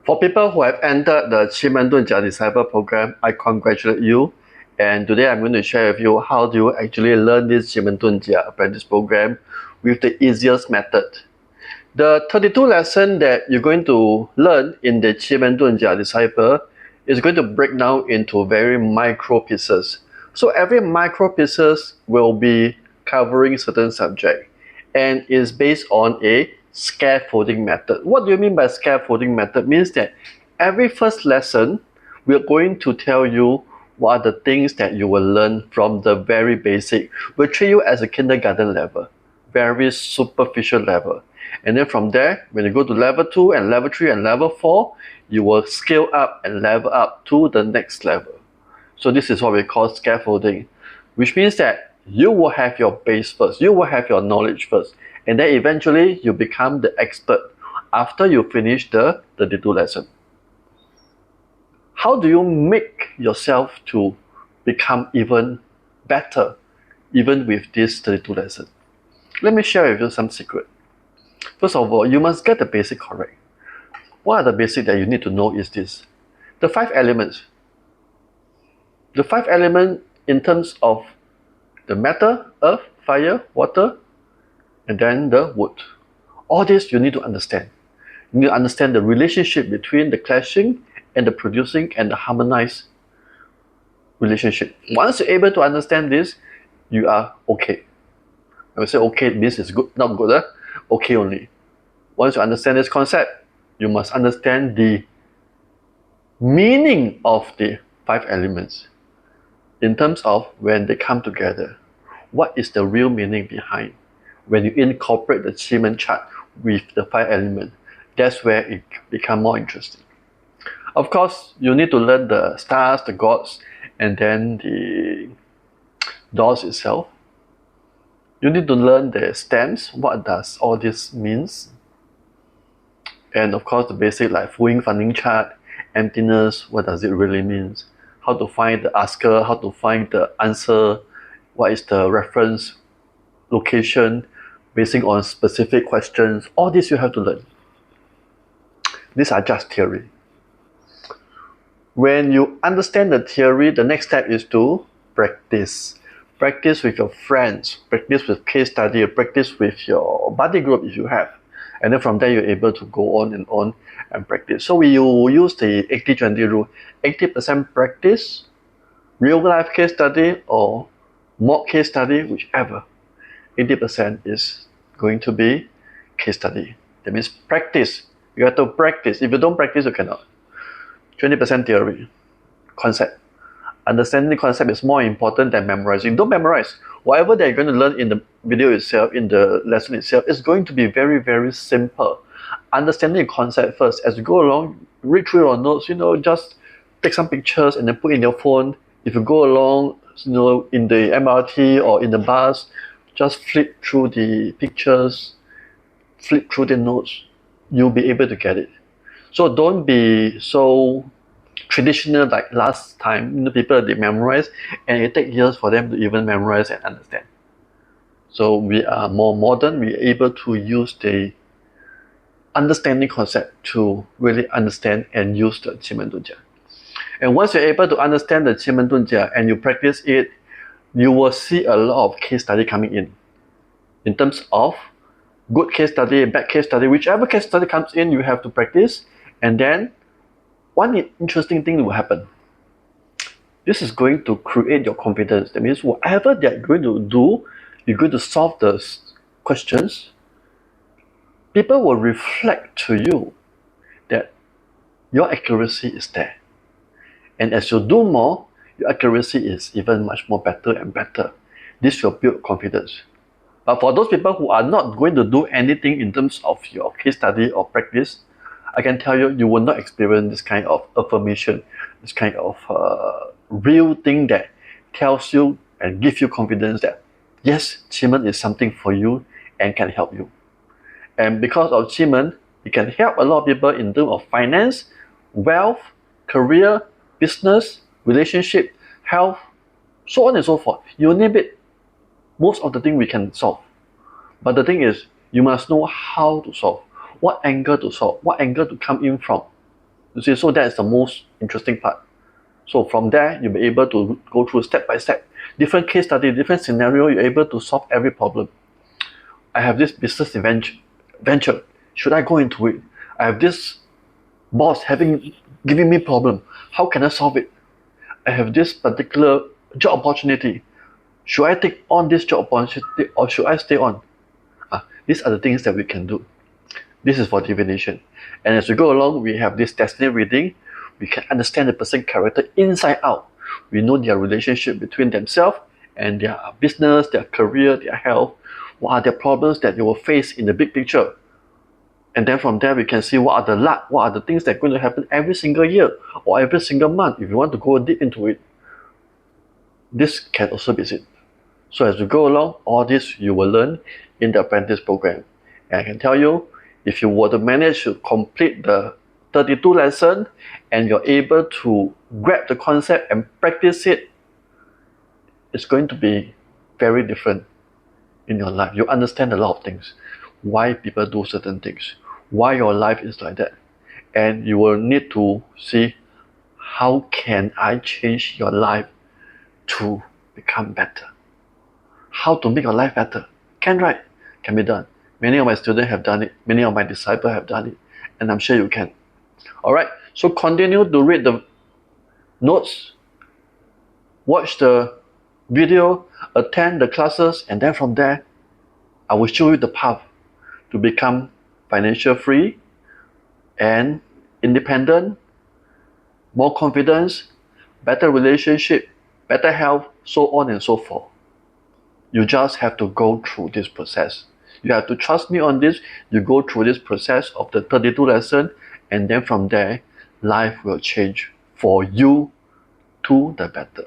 For people who have entered the Qi Men Dun Jia Disciple Program, I congratulate you. And today I'm going to share with you how do you actually learn this Qi Men Dun Jia Apprentice Program with the easiest method. The 32 lesson that you're going to learn in the Qi Men Dun Jia Disciple is going to break down into very micro pieces. So every micro pieces will be covering certain subject and is based on a scaffolding method. What do you mean by scaffolding method? Means that every first lesson we're going to tell you what are the things that you will learn from the very basic. We'll treat you as a kindergarten level, very superficial level. And then from there, when you go to level 2 and level 3 and level 4, you will scale up and level up to the next level. So this is what we call scaffolding, which means that you will have your base first, you will have your knowledge first, and then eventually you become the expert after you finish the 32 lesson. How do you make yourself to become even better, even with this 32 lesson? Let me share with you some secret. First of all, you must get the basic correct. What are the basics that you need to know is this. The 5 elements. The 5 elements in terms of the matter, earth, fire, water, and then the wood. All this you need to understand. You need to understand the relationship between the clashing and the producing and the harmonized relationship. Once you're able to understand this, you are okay. I will say okay means it's good, not good. Okay only. Once you understand this concept, you must understand the meaning of the 5 elements in terms of when they come together. What is the real meaning behind when you incorporate the Qimen chart with the 5 elements? That's where it becomes more interesting. Of course, you need to learn the stars, the gods, and then the doors itself. You need to learn the stems, what does all this means. And of course the basic like Fu-Ying Fan-Ning chart, emptiness, what does it really mean? How to find the asker, how to find the answer, what is the reference location, basing on specific questions. All this you have to learn. These are just theory. When you understand the theory, the next step is to practice. Practice with your friends, practice with case study, practice with your buddy group if you have. And then from there you're able to go on and practice. So we use the 80-20 rule. 80% practice, real life case study or mock case study, whichever. 80% is going to be case study. That means practice. You have to practice. If you don't practice, you cannot. 20% theory, concept. Understanding the concept is more important than memorizing. Don't memorize. Whatever that you're going to learn in the video itself, in the lesson itself, is going to be very, very simple. Understanding the concept first. As you go along, read through your notes, just take some pictures and then put in your phone. If you go along, in the MRT or in the bus, just flip through the pictures, flip through the notes. You'll be able to get it. So don't be so traditional like last time. People, they memorize and it takes years for them to even memorize and understand. So we are more modern. We are able to use the understanding concept to really understand and use the Qi Men Dun Jia. And once you're able to understand the Qi Men Dun Jia and you practice it, you will see a lot of case study coming in terms of good case study, bad case study. Whichever case study comes in, you have to practice. And then one interesting thing will happen. This is going to create your confidence. That means whatever they're going to do, you're going to solve the questions. People will reflect to you that your accuracy is there. And as you do more, your accuracy is even much more better and better. This will build confidence. But for those people who are not going to do anything in terms of your case study or practice, I can tell you, you will not experience this kind of affirmation, this kind of real thing that tells you and gives you confidence that yes, Qimen is something for you and can help you. And because of Qimen, it can help a lot of people in terms of finance, wealth, career, business, relationship, health, so on and so forth. You name it, most of the things we can solve. But the thing is, you must know how to solve, what angle to solve, what angle to come in from. You see, so that's the most interesting part. So from there, you'll be able to go through step by step, different case study, different scenario. You're able to solve every problem. I have this business venture. Should I go into it? I have this boss giving me problem. How can I solve it? I have this particular job opportunity. Should I take on this job opportunity or should I stay on? These are the things that we can do. This is for divination. And as we go along, we have this destiny reading. We can understand the person's character inside out. We know their relationship between themselves and their business, their career, their health. What are their problems that they will face in the big picture? And then from there, we can see what are the luck, what are the things that are going to happen every single year or every single month. If you want to go deep into it, this can also be it. So as we go along, all this you will learn in the Apprentice Program. And I can tell you, if you were to manage to complete the 32 lessons and you're able to grab the concept and practice it, it's going to be very different in your life. You understand a lot of things. Why people do certain things. Why your life is like that. And you will need to see how can I change your life to become better. How to make your life better. Can, right? Can be done. Many of my students have done it. Many of my disciples have done it. And I'm sure you can. Alright, so continue to read the notes, watch the video, attend the classes, and then from there, I will show you the path to become financial free and independent, more confidence, better relationship, better health, so on and so forth. You just have to go through this process. You have to trust me on this. You go through this process of the 32 lessons, and then from there, life will change for you to the better.